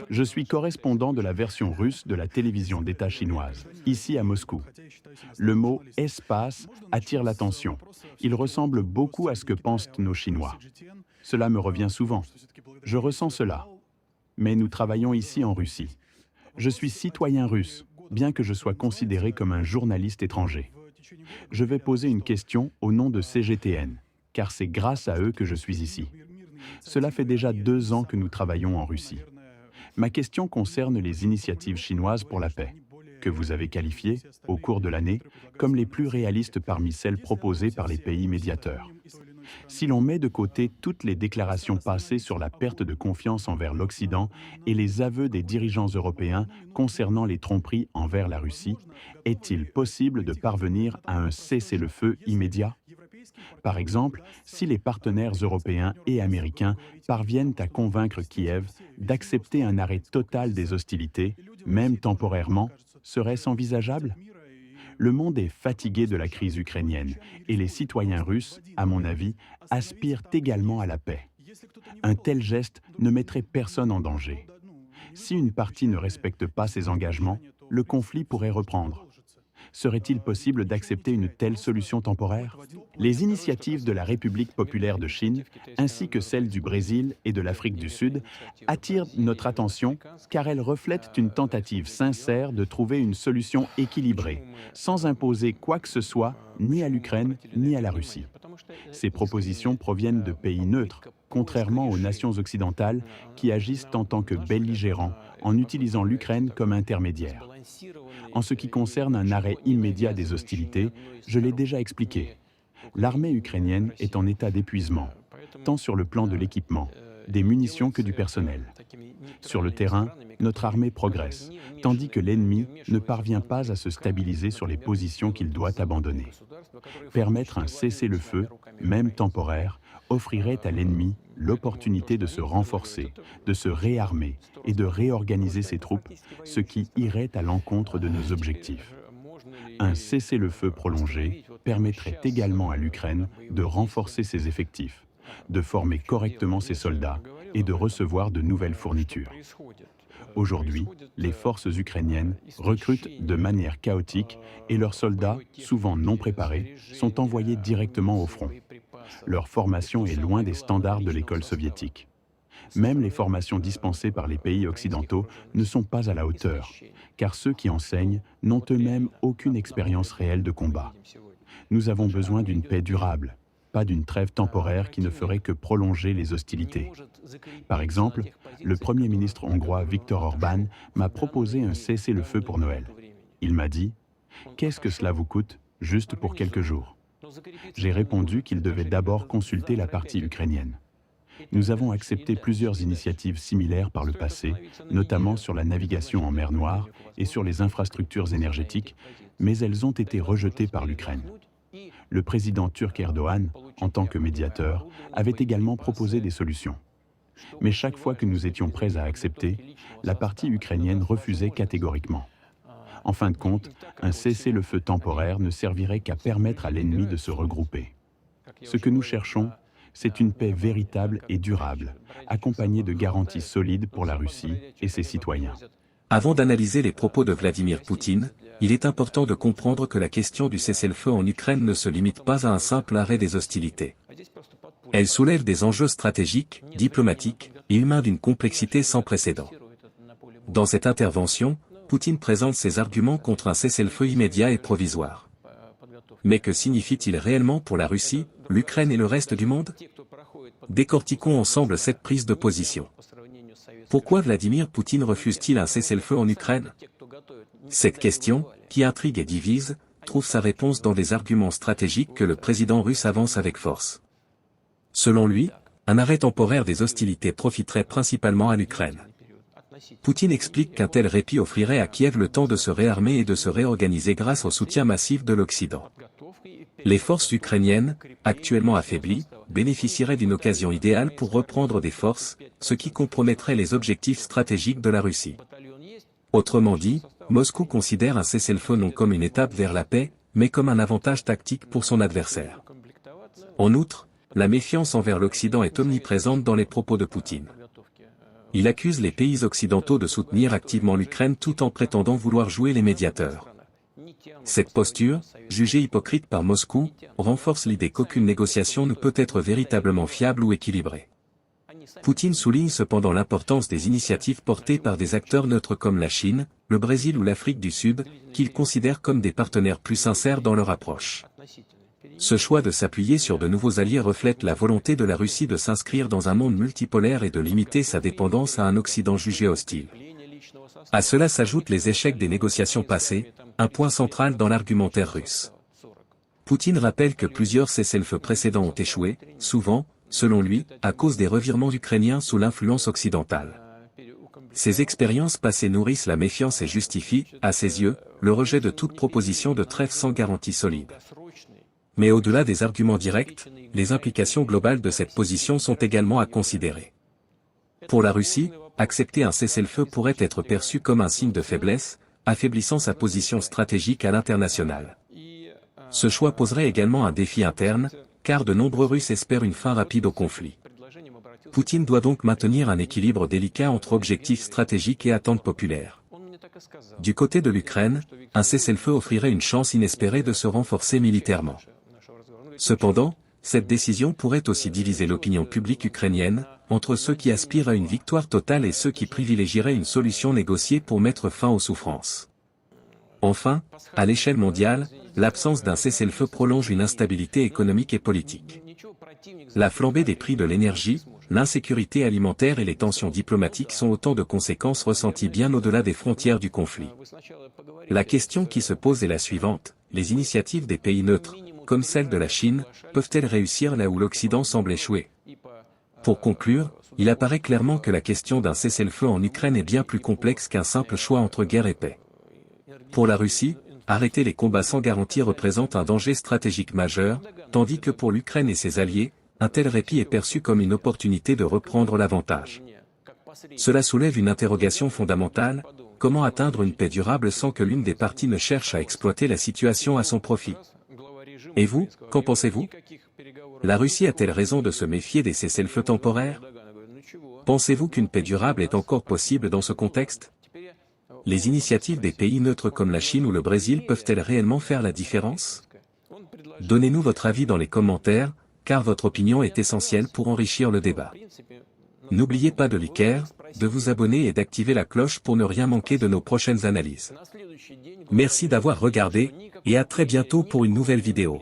Je suis correspondant de la version russe de la télévision d'État chinoise, ici à Moscou. Le mot « espace » attire l'attention. Il ressemble beaucoup à ce que pensent nos Chinois. Cela me revient souvent. Je ressens cela. Mais nous travaillons ici en Russie. Je suis citoyen russe, bien que je sois considéré comme un journaliste étranger. Je vais poser une question au nom de CGTN, car c'est grâce à eux que je suis ici. Cela fait déjà 2 ans que nous travaillons en Russie. Ma question concerne les initiatives chinoises pour la paix, que vous avez qualifiées, au cours de l'année, comme les plus réalistes parmi celles proposées par les pays médiateurs. Si l'on met de côté toutes les déclarations passées sur la perte de confiance envers l'Occident et les aveux des dirigeants européens concernant les tromperies envers la Russie, est-il possible de parvenir à un cessez-le-feu immédiat? Par exemple, si les partenaires européens et américains parviennent à convaincre Kiev d'accepter un arrêt total des hostilités, même temporairement, serait-ce envisageable? Le monde est fatigué de la crise ukrainienne et les citoyens russes, à mon avis, aspirent également à la paix. Un tel geste ne mettrait personne en danger. Si une partie ne respecte pas ses engagements, le conflit pourrait reprendre. Serait-il possible d'accepter une telle solution temporaire? Les initiatives de la République populaire de Chine, ainsi que celles du Brésil et de l'Afrique du Sud, attirent notre attention car elles reflètent une tentative sincère de trouver une solution équilibrée, sans imposer quoi que ce soit ni à l'Ukraine ni à la Russie. Ces propositions proviennent de pays neutres, contrairement aux nations occidentales qui agissent en tant que belligérants en utilisant l'Ukraine comme intermédiaire. En ce qui concerne un arrêt immédiat des hostilités, je l'ai déjà expliqué. L'armée ukrainienne est en état d'épuisement, tant sur le plan de l'équipement, des munitions que du personnel. Sur le terrain, notre armée progresse, tandis que l'ennemi ne parvient pas à se stabiliser sur les positions qu'il doit abandonner. Permettre un cessez-le-feu, même temporaire, offrirait à l'ennemi l'opportunité de se renforcer, de se réarmer et de réorganiser ses troupes, ce qui irait à l'encontre de nos objectifs. Un cessez-le-feu prolongé permettrait également à l'Ukraine de renforcer ses effectifs, de former correctement ses soldats et de recevoir de nouvelles fournitures. Aujourd'hui, les forces ukrainiennes recrutent de manière chaotique et leurs soldats, souvent non préparés, sont envoyés directement au front. Leur formation est loin des standards de l'école soviétique. Même les formations dispensées par les pays occidentaux ne sont pas à la hauteur, car ceux qui enseignent n'ont eux-mêmes aucune expérience réelle de combat. Nous avons besoin d'une paix durable, pas d'une trêve temporaire qui ne ferait que prolonger les hostilités. Par exemple, le Premier ministre hongrois Viktor Orban m'a proposé un cessez-le-feu pour Noël. Il m'a dit « Qu'est-ce que cela vous coûte, juste pour quelques jours ?» J'ai répondu qu'il devait d'abord consulter la partie ukrainienne. Nous avons accepté plusieurs initiatives similaires par le passé, notamment sur la navigation en mer Noire et sur les infrastructures énergétiques, mais elles ont été rejetées par l'Ukraine. Le président turc Erdogan, en tant que médiateur, avait également proposé des solutions. Mais chaque fois que nous étions prêts à accepter, la partie ukrainienne refusait catégoriquement. En fin de compte, un cessez-le-feu temporaire ne servirait qu'à permettre à l'ennemi de se regrouper. Ce que nous cherchons, c'est une paix véritable et durable, accompagnée de garanties solides pour la Russie et ses citoyens. Avant d'analyser les propos de Vladimir Poutine, il est important de comprendre que la question du cessez-le-feu en Ukraine ne se limite pas à un simple arrêt des hostilités. Elle soulève des enjeux stratégiques, diplomatiques et humains d'une complexité sans précédent. Dans cette intervention, Poutine présente ses arguments contre un cessez-le-feu immédiat et provisoire. Mais que signifie-t-il réellement pour la Russie, l'Ukraine et le reste du monde? Décortiquons ensemble cette prise de position. Pourquoi Vladimir Poutine refuse-t-il un cessez-le-feu en Ukraine? Cette question, qui intrigue et divise, trouve sa réponse dans les arguments stratégiques que le président russe avance avec force. Selon lui, un arrêt temporaire des hostilités profiterait principalement à l'Ukraine. Poutine explique qu'un tel répit offrirait à Kiev le temps de se réarmer et de se réorganiser grâce au soutien massif de l'Occident. Les forces ukrainiennes, actuellement affaiblies, bénéficieraient d'une occasion idéale pour reprendre des forces, ce qui compromettrait les objectifs stratégiques de la Russie. Autrement dit, Moscou considère un cessez-le-feu non comme une étape vers la paix, mais comme un avantage tactique pour son adversaire. En outre, la méfiance envers l'Occident est omniprésente dans les propos de Poutine. Il accuse les pays occidentaux de soutenir activement l'Ukraine tout en prétendant vouloir jouer les médiateurs. Cette posture, jugée hypocrite par Moscou, renforce l'idée qu'aucune négociation ne peut être véritablement fiable ou équilibrée. Poutine souligne cependant l'importance des initiatives portées par des acteurs neutres comme la Chine, le Brésil ou l'Afrique du Sud, qu'il considère comme des partenaires plus sincères dans leur approche. Ce choix de s'appuyer sur de nouveaux alliés reflète la volonté de la Russie de s'inscrire dans un monde multipolaire et de limiter sa dépendance à un Occident jugé hostile. À cela s'ajoutent les échecs des négociations passées, un point central dans l'argumentaire russe. Poutine rappelle que plusieurs cessez-le-feu précédents ont échoué, souvent, selon lui, à cause des revirements ukrainiens sous l'influence occidentale. Ces expériences passées nourrissent la méfiance et justifient, à ses yeux, le rejet de toute proposition de trêve sans garantie solide. Mais au-delà des arguments directs, les implications globales de cette position sont également à considérer. Pour la Russie, accepter un cessez-le-feu pourrait être perçu comme un signe de faiblesse, affaiblissant sa position stratégique à l'international. Ce choix poserait également un défi interne, car de nombreux Russes espèrent une fin rapide au conflit. Poutine doit donc maintenir un équilibre délicat entre objectifs stratégiques et attentes populaires. Du côté de l'Ukraine, un cessez-le-feu offrirait une chance inespérée de se renforcer militairement. Cependant, cette décision pourrait aussi diviser l'opinion publique ukrainienne, entre ceux qui aspirent à une victoire totale et ceux qui privilégieraient une solution négociée pour mettre fin aux souffrances. Enfin, à l'échelle mondiale, l'absence d'un cessez-le-feu prolonge une instabilité économique et politique. La flambée des prix de l'énergie, l'insécurité alimentaire et les tensions diplomatiques sont autant de conséquences ressenties bien au-delà des frontières du conflit. La question qui se pose est la suivante: les initiatives des pays neutres, comme celle de la Chine, peuvent-elles réussir là où l'Occident semble échouer? Pour conclure, il apparaît clairement que la question d'un cessez-le-feu en Ukraine est bien plus complexe qu'un simple choix entre guerre et paix. Pour la Russie, arrêter les combats sans garantie représente un danger stratégique majeur, tandis que pour l'Ukraine et ses alliés, un tel répit est perçu comme une opportunité de reprendre l'avantage. Cela soulève une interrogation fondamentale: comment atteindre une paix durable sans que l'une des parties ne cherche à exploiter la situation à son profit? Et vous, qu'en pensez-vous? La Russie a-t-elle raison de se méfier des cessez-le-feu temporaires? Pensez-vous qu'une paix durable est encore possible dans ce contexte? Les initiatives des pays neutres comme la Chine ou le Brésil peuvent-elles réellement faire la différence? Donnez-nous votre avis dans les commentaires, car votre opinion est essentielle pour enrichir le débat. N'oubliez pas de liker, de vous abonner et d'activer la cloche pour ne rien manquer de nos prochaines analyses. Merci d'avoir regardé, et à très bientôt pour une nouvelle vidéo.